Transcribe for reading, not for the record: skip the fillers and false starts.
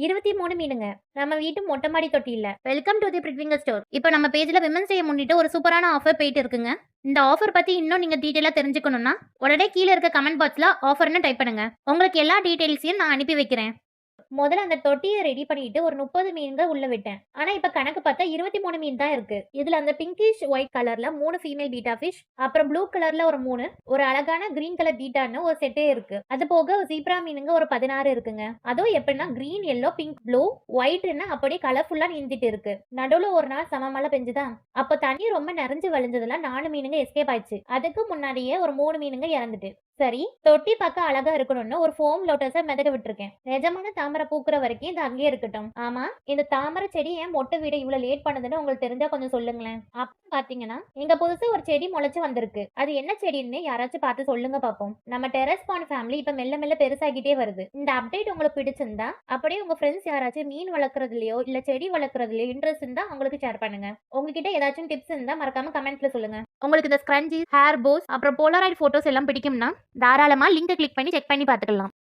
23 மீனுங்க. நம்ம வீட்டு மொட்டை மாடி தொட்டியில. வெல்கம் டு தி பிரிட்விங்கர் ஸ்டோர். இப்போ நம்ம பேஜ்ல விமன்ஸ் டே முன்னிட்டு ஒரு சூப்பரான ஆஃபர் போயிட்டு இருக்குங்க. இந்த ஆஃபர் பத்தி இன்னும் நீங்க டீடைலா தெரிஞ்சுக்கணும்னா உடனே கீழ இருக்க கமெண்ட் பாக்ஸ்ல ஆஃபர்னு டைப் பண்ணுங்க. உங்களுக்கு எல்லா டீடைல்ஸையும் நான் அனுப்பி வைக்கிறேன். முதல்ல அந்த தொட்டிய ரெடி பண்ணிட்டு ஒரு 30 மீன்கள் உள்ள விட்டேன். ஆனா இப்ப கணக்கு பார்த்தா 23 மீன் தான் இருக்கு. இதுல அந்த பிங்கிஷ் ஒயிட் கலர்ல 3 ஃபீமேல் பீட்டா ஃபிஷ், அப்புறம் ப்ளூ கலர்ல ஒரு 3, ஒரு அழகான கிரீன் கலர் பீட்டான்னு ஒரு செட்டே இருக்கு. அது போக ஜீப்ரா மீனுங்க ஒரு 16 இருக்குங்க. அதுவும் எப்படின்னா கிரீன், எல்லோ, பிங்க், ப்ளூ, ஒயிட்னு அப்படியே கலர்ஃபுல்லா நீந்திட்டு இருக்கு. நடுவுல ஒரு நாள் சம மழை பெஞ்சுதா, அப்ப தண்ணி ரொம்ப நிறைஞ்சு வழிஞ்சதுல 4 மீனுங்க எஸ்கேப் ஆயிடுச்சு. அதுக்கு முன்னாடியே ஒரு 3 மீனுங்க இறந்துட்டு. சரி, தொட்டி பார்க்க அழகா இருக்கணும்னு ஒரு ஃபோம் லோட்டஸ மிதக்க விட்டுருக்கேன். நிஜமான தாமரை பூக்குற வரைக்கும் இது அங்கேயே இருக்கட்டும். ஆமா, இந்த தாமரை செடி ஏன் மொட்டை விட இவ்வளவு லேட் பண்ணுதுன்னு உங்களுக்கு தெரிஞ்சா கொஞ்சம் சொல்லுங்களேன். அப்ப பாத்தீங்கன்னா எங்க புதுசா ஒரு செடி முளைச்சு வந்திருக்கு. அது என்ன செடின்னு யாராச்சும் பார்த்து சொல்லுங்க பாப்போம். நம்ம டெரஸ் பாண்ட் ஃபேமிலி இப்ப மெல்ல மெல்ல பெருசாகிட்டே வருது. இந்த அப்டேட் உங்களுக்கு பிடிச்சிருந்தா அப்படியே உங்க ஃப்ரெண்ட்ஸ் யாராச்சும் மீன் வளர்க்குறதுலயோ இல்ல செடி வளர்க்குறதுலயோ இன்ட்ரெஸ்ட் இருந்தா அவங்களுக்கு ஷேர் பண்ணுங்க. உங்ககிட்ட ஏதாச்சும் டிப்ஸ் இருந்தா மறக்காம கமெண்ட்ல சொல்லுங்க. உங்களுக்கு இந்த ஸ்க்ரன்ச்சி, ஹேர் போஸ், அப்புறம் போலராய்ட் போட்டோஸ் எல்லாம் பிடிக்கும்னா தாராளமா லிங்கை கிளிக் பண்ணி செக் பண்ணி பார்த்துக்கலாம்.